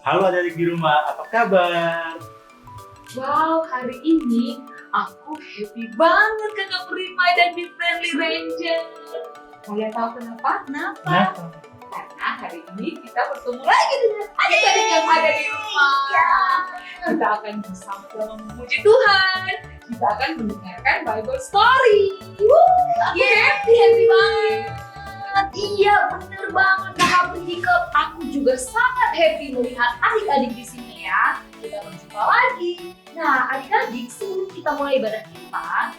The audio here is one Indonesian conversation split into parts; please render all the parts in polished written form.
Halo adik-adik di rumah, apa kabar? Wow, hari ini aku happy banget Kakak Perimai dan di Friendly Ranger. Kalian tahu kenapa? Kenapa? Karena hari ini kita bertemu lagi dengan adik-adik yang ada di rumah. Kita akan bersama memuji Tuhan. Kita akan mendengarkan Bible story. Aku happy banget. Iya, bener banget Kakak Pendika. Aku juga sangat happy melihat adik-adik di sini ya. Kita berjumpa lagi. Nah, adik-adik, sebelum kita mulai ibadah kita,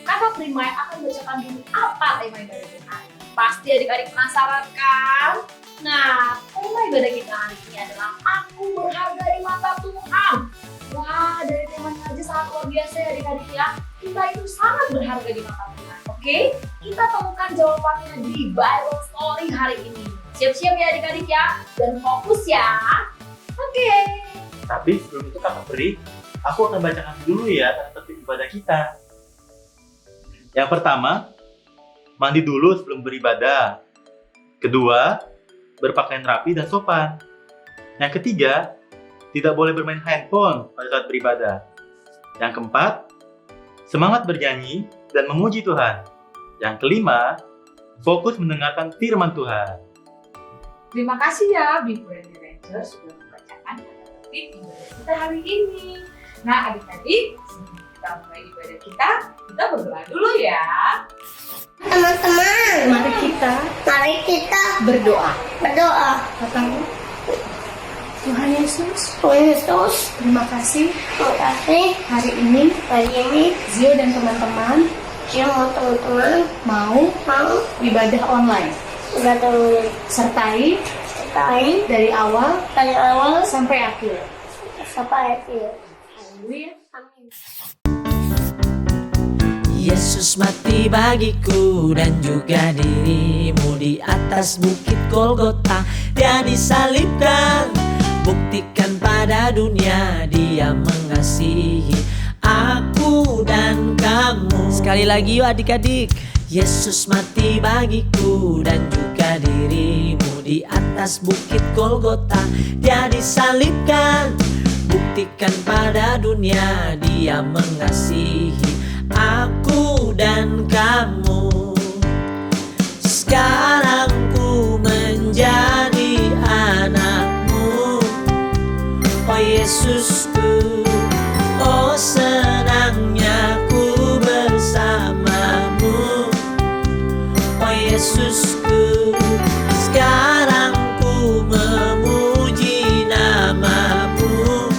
Kakak Perimai akan bacakan dulu apa tema ibadah kita. Pasti adik-adik penasaran kan? Nah, tema ibadah kita hari ini adalah Aku Berharga di Mata Tuhan. Wah, dari temanya aja sangat luar biasa ya adik-adik ya. Kita itu sangat berharga di mata Tuhan. Oke? Kita temukan jawabannya di Bible Story hari ini. Siap-siap ya adik-adik ya? Dan fokus ya. Oke. Tapi sebelum itu Kakak Peri, aku akan bacakan dulu ya tertib ibadah kita. Yang pertama, mandi dulu sebelum beribadah. Kedua, berpakaian rapi dan sopan. Yang ketiga, tidak boleh bermain handphone pada saat beribadah. Yang keempat, semangat bernyanyi dan memuji Tuhan. Yang kelima, fokus mendengarkan firman Tuhan. Terima kasih ya Big Friendly Ranger sudah membacakan tertib ibadah kita hari ini. Nah adik-adik, sebelum kita mulai ibadah kita berdoa dulu ya. Teman-teman, Mari kita berdoa. Katakan, Tuhan Yesus, Tuhan Yesus, terima kasih terima kasih hari ini hari ini Zio dan teman-teman semua teman-teman mau mau ibadah online. berdoa Sertai dari awal dari awal sampai akhir. sampai akhir. Haleluya. Amin. Yesus mati bagiku dan juga dirimu di atas bukit Golgota. Dia disalibkan, buktikan pada dunia Dia mengasihi aku dan kamu. Sekali lagi yuk adik-adik. Yesus mati bagiku dan juga dirimu di atas bukit Golgota. Dia disalibkan, buktikan pada dunia Dia mengasihi aku dan kamu. Sekarang ku menjadi anakmu, oh Yesusku. Oh senangnya ku bersamamu, oh Yesusku. Sekarang ku memuji namamu,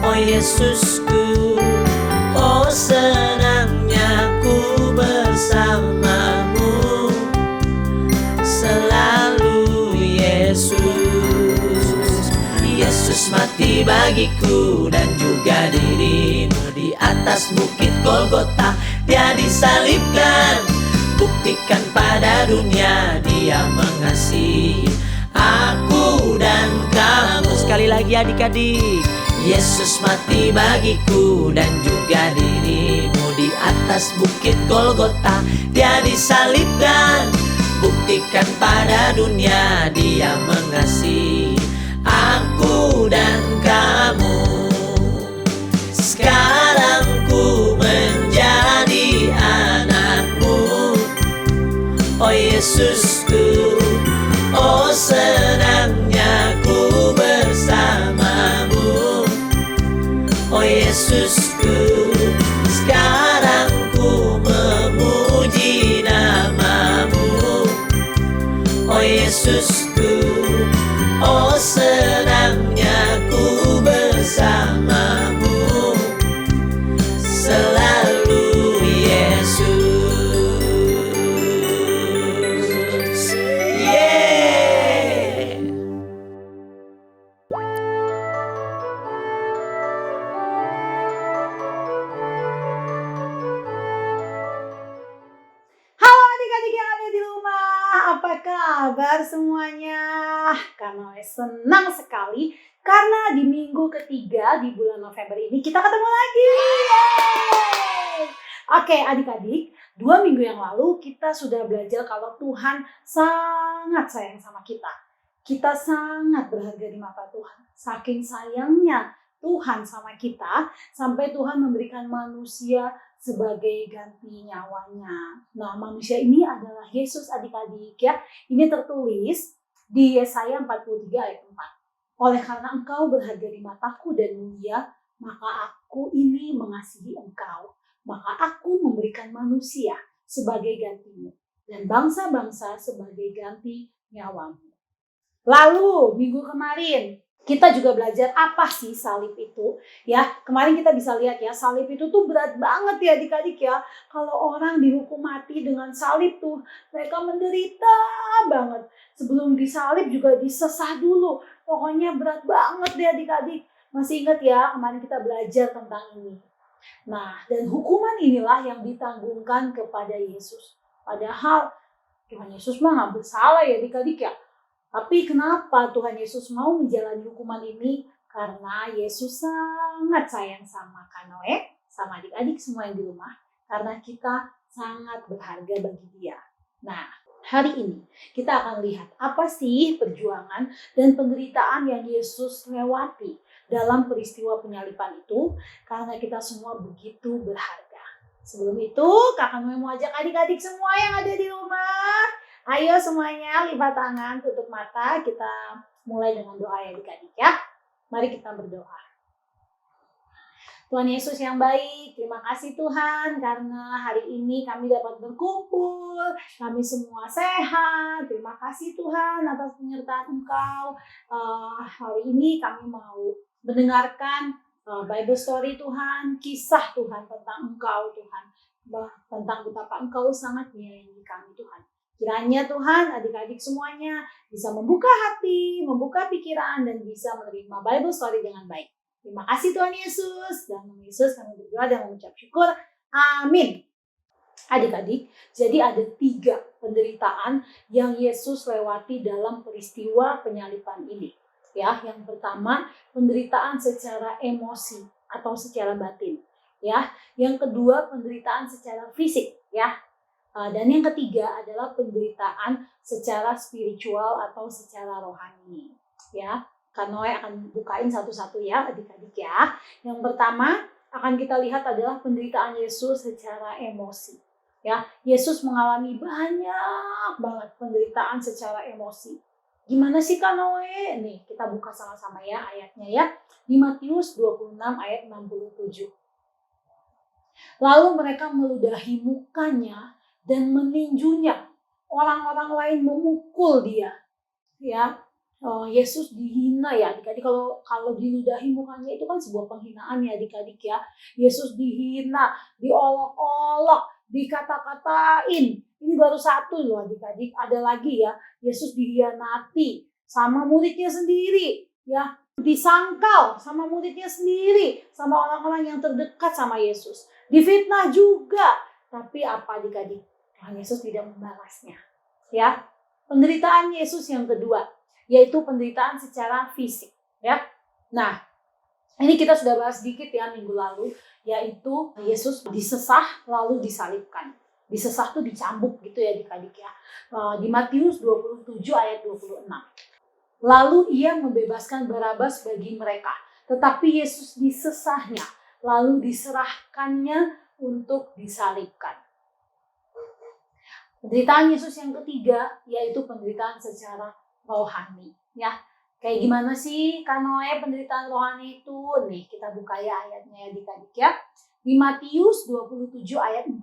oh Yesusku. Oh senangnya ku bersamamu selalu Yesus. Yesus mati bagiku dan juga dirimu di atas bukit Golgota. Dia disalibkan, buktikan pada dunia Dia mengasihi aku dan kamu. Sekali lagi adik-adik. Yesus mati bagiku dan juga dirimu di atas bukit Golgota. Dia disalibkan, buktikan pada dunia Dia mengasihi aku dan kamu. Sekarang ku menjadi anakmu, oh Yesusku. Oh senangnya ku bersamamu, oh Yesusku. Sekarang ku memuji namamu, oh Yesusku. Oh senangnya ku bersamamu selalu Yesus. Yeah. Halo adik-adik yang ada di rumah, apa kabar semuanya? Karena senang sekali karena di minggu ketiga di bulan November ini kita ketemu lagi. Yeay! Oke adik-adik, 2 minggu yang lalu kita sudah belajar kalau Tuhan sangat sayang sama kita. kita sangat berharga di mata Tuhan. Saking sayangnya Tuhan sama kita, sampai Tuhan memberikan manusia sebagai ganti nyawanya. Nah, manusia ini adalah Yesus adik-adik ya. Ini tertulis di Yesaya 43 ayat 4. Oleh karena engkau berharga di mataku dan mulia, maka aku ini mengasihi engkau. Maka aku memberikan manusia sebagai gantimu dan bangsa-bangsa sebagai ganti nyawamu. Lalu minggu kemarin kita juga belajar apa sih salib itu ya. Kemarin kita bisa lihat ya, salib itu tuh berat banget ya adik-adik ya. Kalau orang dihukum mati dengan salib tuh mereka menderita banget. Sebelum disalib juga disesah dulu. Pokoknya berat banget deh adik-adik. Masih ingat ya kemarin kita belajar tentang ini. Nah, dan hukuman inilah yang ditanggungkan kepada Yesus. Padahal Tuhan Yesus mah nggak bersalah ya adik-adik ya. Tapi kenapa Tuhan Yesus mau menjalani hukuman ini? Karena Yesus sangat sayang sama Kanoe, sama adik-adik semua yang di rumah. Karena kita sangat berharga bagi dia. Nah, hari ini kita akan lihat apa sih perjuangan dan penderitaan yang Yesus lewati dalam peristiwa penyaliban itu. Karena kita semua begitu berharga. Sebelum itu, Kakak Noe mau ajak adik-adik semua yang ada di rumah. Ayo semuanya lipat tangan, tutup mata. Kita mulai dengan doa ya adik-adik ya. Mari kita berdoa. Tuhan Yesus yang baik, terima kasih Tuhan karena hari ini kami dapat berkumpul. Kami semua sehat. Terima kasih Tuhan atas penyertaan Engkau. Hari ini kami mau mendengarkan Bible story Tuhan, kisah Tuhan tentang Engkau Tuhan. Tentang betapa Engkau sangat menyayangi kami Tuhan. Kiranya Tuhan adik-adik semuanya bisa membuka hati, membuka pikiran, dan bisa menerima Bible story dengan baik. Terima kasih Tuhan Yesus. Dan nama Yesus kami berdoa dan mengucap syukur. Amin. Adik-adik, jadi ada 3 penderitaan yang Yesus lewati dalam peristiwa penyaliban ini. Ya, yang pertama penderitaan secara emosi atau secara batin. Ya, yang kedua penderitaan secara fisik. Ya. Dan yang ketiga adalah penderitaan secara spiritual atau secara rohani. Ya, Kanoe akan bukain satu-satu ya adik-adik ya. Yang pertama akan kita lihat adalah penderitaan Yesus secara emosi. Ya, Yesus mengalami banyak banget penderitaan secara emosi. Gimana sih Kanoe? Nih, kita buka sama-sama ya ayatnya ya. Di Matius 26 ayat 67. Lalu mereka meludahi mukanya dan meninjunya. Orang-orang lain memukul dia. Ya, Yesus dihina ya adik-adik. Kalau diludahi mukanya itu kan sebuah penghinaan ya adik-adik ya. Yesus dihina, diolok-olok, dikata-katain. Ini baru satu loh adik-adik. Ada lagi ya, Yesus dihianati sama muridnya sendiri. Ya, disangkal sama muridnya sendiri, sama orang-orang yang terdekat sama Yesus. Difitnah juga. Tapi apa adik-adik? Tuhan Yesus tidak membalasnya. Ya, penderitaan Yesus yang kedua, yaitu penderitaan secara fisik. Ya, nah ini kita sudah bahas sedikit ya minggu lalu, yaitu Yesus disesah lalu disalibkan. Disesah tuh dicambuk gitu ya adik-adik ya. Di Matius 27 ayat 26. Lalu ia membebaskan Barabas bagi mereka, tetapi Yesus disesahnya lalu diserahkannya untuk disalibkan. Penderitaan Yesus yang ketiga yaitu penderitaan secara rohani. Ya, kayak gimana sih Kanoe penderitaan rohani itu? Nih kita buka ya ayatnya ya adik-adik ya. Di Matius 27 ayat 46.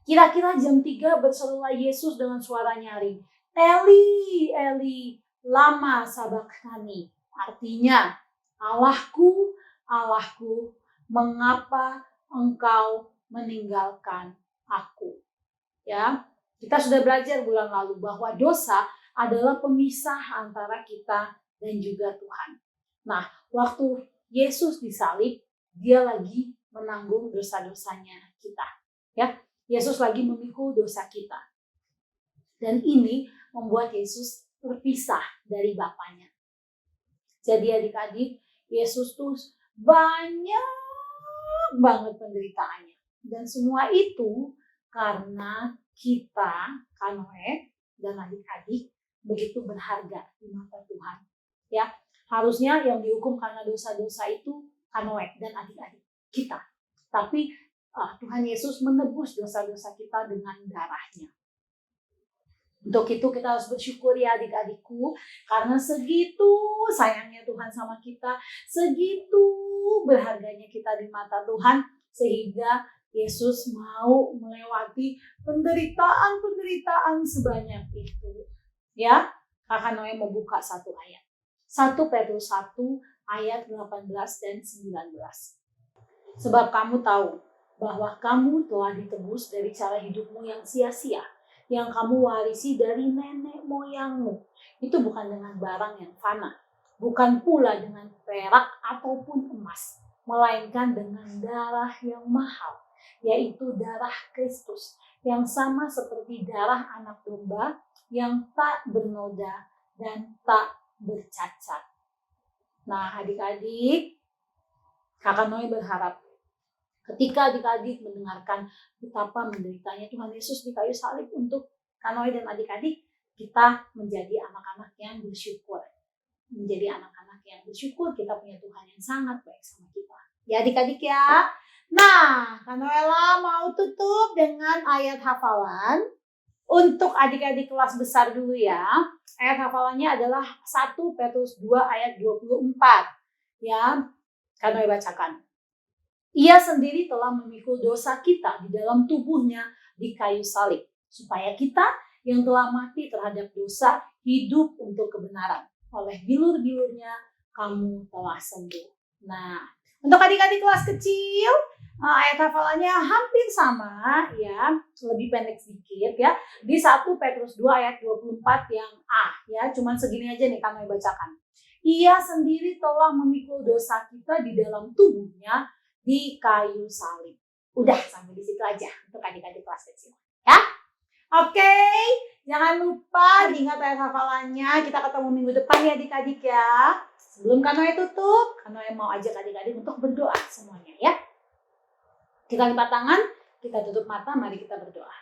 Kira-kira jam 3 berserulah Yesus dengan suara nyaring. Eli, Eli, lama sabachthani. Artinya, Allahku, Allahku, mengapa engkau meninggalkan aku? Ya, kita sudah belajar bulan lalu bahwa dosa adalah pemisah antara kita dan juga Tuhan. Nah, waktu Yesus disalib, dia lagi menanggung dosa-dosanya kita. Ya, Yesus lagi memikul dosa kita. Dan ini membuat Yesus terpisah dari Bapaknya. Jadi adik-adik, Yesus tuh banyak banget penderitaannya. Dan semua itu karena kita, Kanoe, dan adik-adik begitu berharga di mata Tuhan. Ya, harusnya yang dihukum karena dosa-dosa itu Kanoe dan adik-adik kita. Tapi Tuhan Yesus menebus dosa-dosa kita dengan darahnya. Untuk itu kita harus bersyukur ya adik-adikku, karena segitu sayangnya Tuhan sama kita, segitu berharganya kita di mata Tuhan, sehingga Yesus mau melewati penderitaan sebanyak itu. Ya, Kakak Noe mau buka satu ayat. 1 Petrus 1 ayat 18 dan 19. Sebab kamu tahu bahwa kamu telah ditebus dari cara hidupmu yang sia-sia, yang kamu warisi dari nenek moyangmu. Itu bukan dengan barang yang fana, bukan pula dengan perak ataupun emas, melainkan dengan darah yang mahal, yaitu darah Kristus, yang sama seperti darah anak domba yang tak bernoda dan tak bercacat. Nah, adik-adik, Kakak Noe berharap ketika adik-adik mendengarkan betapa menderitanya Tuhan Yesus di kayu salib untuk Kak Noe dan adik-adik, kita menjadi anak-anak yang bersyukur. Menjadi anak-anak yang bersyukur kita punya Tuhan yang sangat baik sama kita. Ya adik-adik ya. Nah, Kak Noela mau tutup dengan ayat hafalan. Untuk adik-adik kelas besar dulu ya. Ayat hafalannya adalah 1 Petrus 2 ayat 24. Ya, Kak Noe bacakan. Ia sendiri telah memikul dosa kita di dalam tubuhnya di kayu salib, supaya kita yang telah mati terhadap dosa hidup untuk kebenaran. Oleh bilur-bilurnya kamu telah sembuh. Nah, untuk adik-adik kelas kecil, ayat hafalannya hampir sama ya, lebih pendek sedikit ya. Di 1 Petrus 2 ayat 24 yang A ya, cuman segini aja nih kami bacakan. Ia sendiri telah memikul dosa kita di dalam tubuhnya di kayu salib. Udah sampai di situ aja untuk adik-adik kelas kecil ya. Oke, jangan lupa diingat ayat hafalannya. Kita ketemu minggu depan ya adik-adik ya. Sebelum Kak Noe tutup, Kak Noe mau ajak adik-adik untuk berdoa semuanya ya. Kita lipat tangan, kita tutup mata, mari kita berdoa.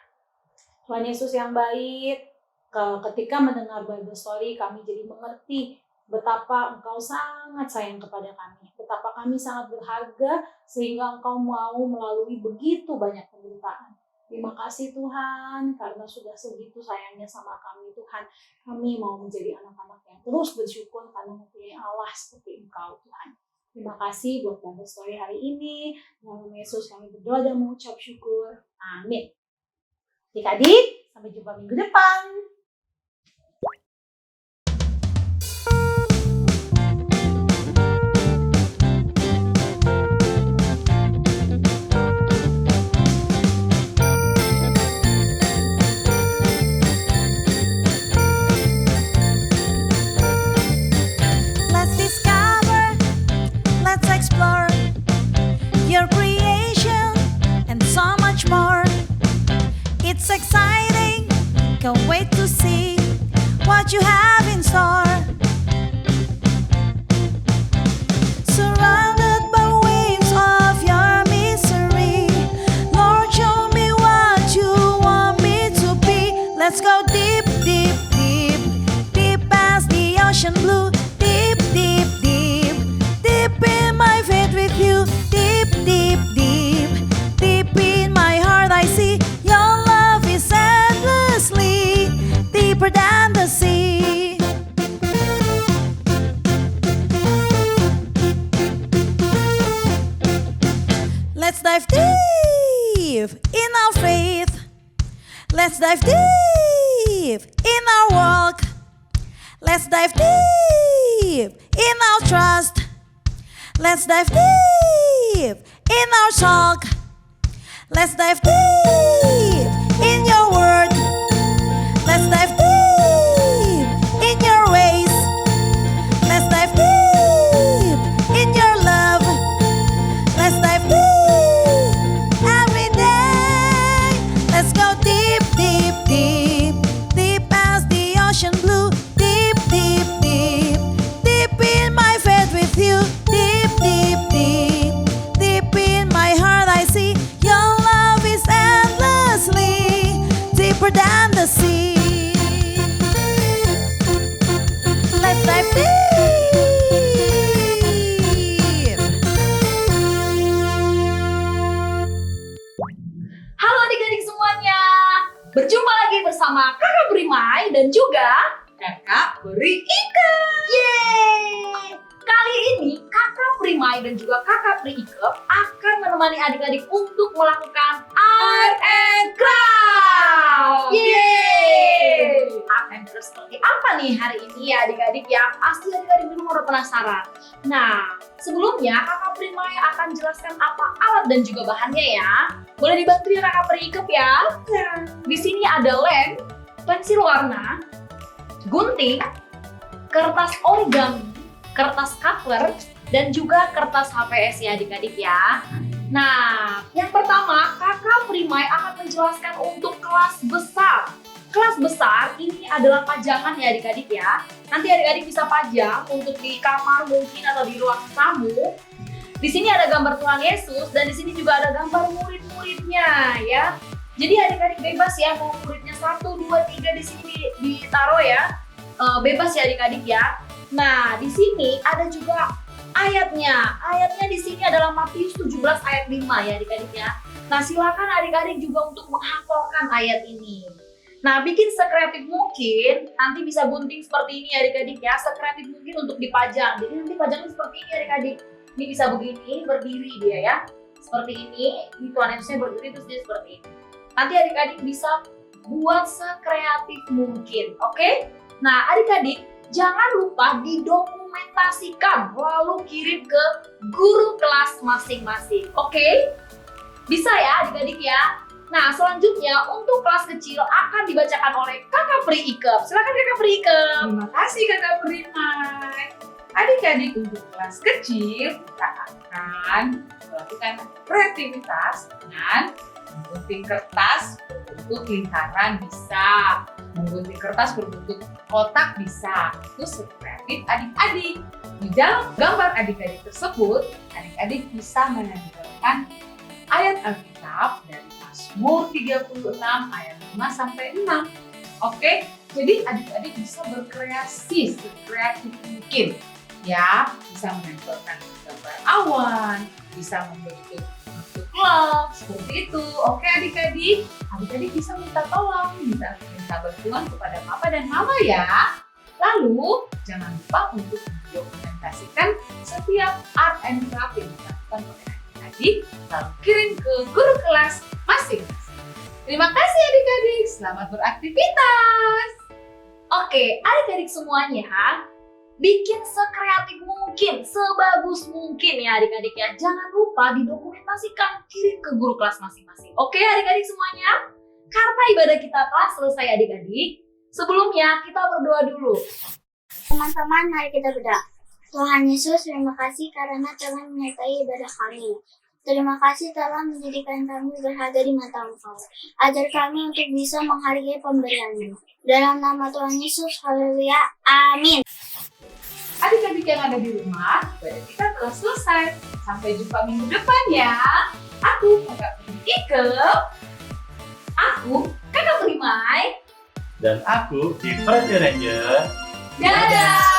Tuhan Yesus yang baik, ketika mendengar Bible Story kami jadi mengerti betapa Engkau sangat sayang kepada kami. Betapa kami sangat berharga sehingga Engkau mau melalui begitu banyak penderitaan. Terima kasih Tuhan karena sudah segitu sayangnya sama kami Tuhan. Kami mau menjadi anak-anak yang terus bersyukur karena mempunyai Allah seperti Engkau Tuhan. Terima kasih buat Bible Story hari ini. Dalam nama Yesus kami berdoa dan mengucap syukur. Amin. Adik-adik, sampai jumpa minggu depan. Your creation and so much more. It's exciting, can't wait to see what you have in store. Surrounded by waves of your misery, Lord, show me what you want me to be. Let's go deep, deep, deep, deep as the ocean blue. Deep, deep, deep, deep in my faith with you. Deep, deep, deep, deep in my heart I see your love is endlessly deeper than the sea. Let's dive deep in our faith. Let's dive deep in our walk. Let's dive deep in our trust. Let's dive deep in our talk. Let's dive deep in your word. Let's dive deep in your ways. Let's dive deep in your love. Let's dive deep every day. Let's go deep, deep, deep, deep as the ocean blue. Deep, deep, deep, deep in my faith with you. Deep, deep, deep, deep in my heart I see your love is endlessly deeper than the sea. Perimai dan juga Kakak Peri Ikep. Yeay! Kali ini Kakak Perimai dan juga Kakak Peri Ikep akan menemani adik-adik untuk melakukan art and craft. Yeay! Art and craft seperti apa nih hari ini ya adik-adik ya? Pasti adik-adik di rumah udah penasaran. Nah, sebelumnya Kakak Perimai akan jelaskan apa alat dan juga bahannya ya. Boleh dibantu ya Kakak Peri Ikep ya? Di sini ada lem, pensil warna, gunting, kertas origami, kertas cover, dan juga kertas HVS ya adik-adik ya. Nah, yang pertama Kakak Perimai akan menjelaskan untuk kelas besar. Kelas besar ini adalah pajangan ya adik-adik ya. Nanti adik-adik bisa pajang untuk di kamar mungkin atau di ruang tamu. Di sini ada gambar Tuhan Yesus dan di sini juga ada gambar murid-muridnya ya. Jadi adik-adik bebas ya mau muridnya 1, 2, 3 di sini ditaruh ya. Bebas ya adik-adik ya. Nah, di sini ada juga ayatnya. Ayatnya di sini adalah Matius 17 ayat 5 ya adik-adik ya. Nah, silakan adik-adik juga untuk menghafalkan ayat ini. Nah, bikin sekreatif mungkin, nanti bisa gunting seperti ini adik-adik ya, sekreatif mungkin untuk dipajang. Jadi nanti pajangnya seperti ini adik-adik. Ini bisa begini, berdiri dia ya. Seperti ini, Tuhan Yesusnya berdiri terus dia seperti ini. Nanti adik-adik bisa buat sekreatif mungkin, oke? Nah, adik-adik jangan lupa didokumentasikan lalu kirim ke guru kelas masing-masing, oke? Bisa ya adik-adik ya? Nah, selanjutnya untuk kelas kecil akan dibacakan oleh Kakak Peri Ikep. Silakan Kakak Peri Ikep. Terima kasih Kakak Perimai. Adik-adik untuk kelas kecil kita akan melakukan kreativitas dengan menggunting kertas berbentuk lingkaran bisa, menggunting kertas berbentuk kotak bisa. Itu sekreatif adik-adik. Di dalam gambar adik-adik tersebut, adik-adik bisa menempelkan ayat Alkitab dari Mazmur 36 ayat 5 sampai 6. Oke, jadi adik-adik bisa berkreasi sekreatif mungkin. Ya, bisa menempelkan gambar awan, bisa membentuk love, seperti itu. Oke adik-adik, adik-adik bisa minta tolong, minta bantuan kepada papa dan mama ya. Lalu, jangan lupa untuk mendokumentasikan setiap art and craft yang dilakukan oleh adik-adik, lalu kirim ke guru kelas masing-masing. Terima kasih adik-adik, selamat beraktivitas. Oke, adik-adik semuanya, bikin sekreatif mungkin, sebagus mungkin ya adik-adik ya. Jangan lupa didokumentasikan, kirim ke guru kelas masing-masing. Oke adik-adik semuanya? Karena ibadah kita telah selesai adik-adik, sebelumnya kita berdoa dulu. Teman-teman, mari kita berdoa. Tuhan Yesus, terima kasih karena telah menyertai ibadah kami. Terima kasih telah menjadikan kami berharga di mata Engkau. Ajar kami untuk bisa menghargai pemberian-Mu. Dalam nama Tuhan Yesus, haleluya, amin. Adik-adik yang ada di rumah, ibadah kita telah selesai. Sampai jumpa minggu depan ya. Aku Kakak Peri Ikep. Aku, Kakak Perimai. Dan aku, si Friendly Ranger. Dadah!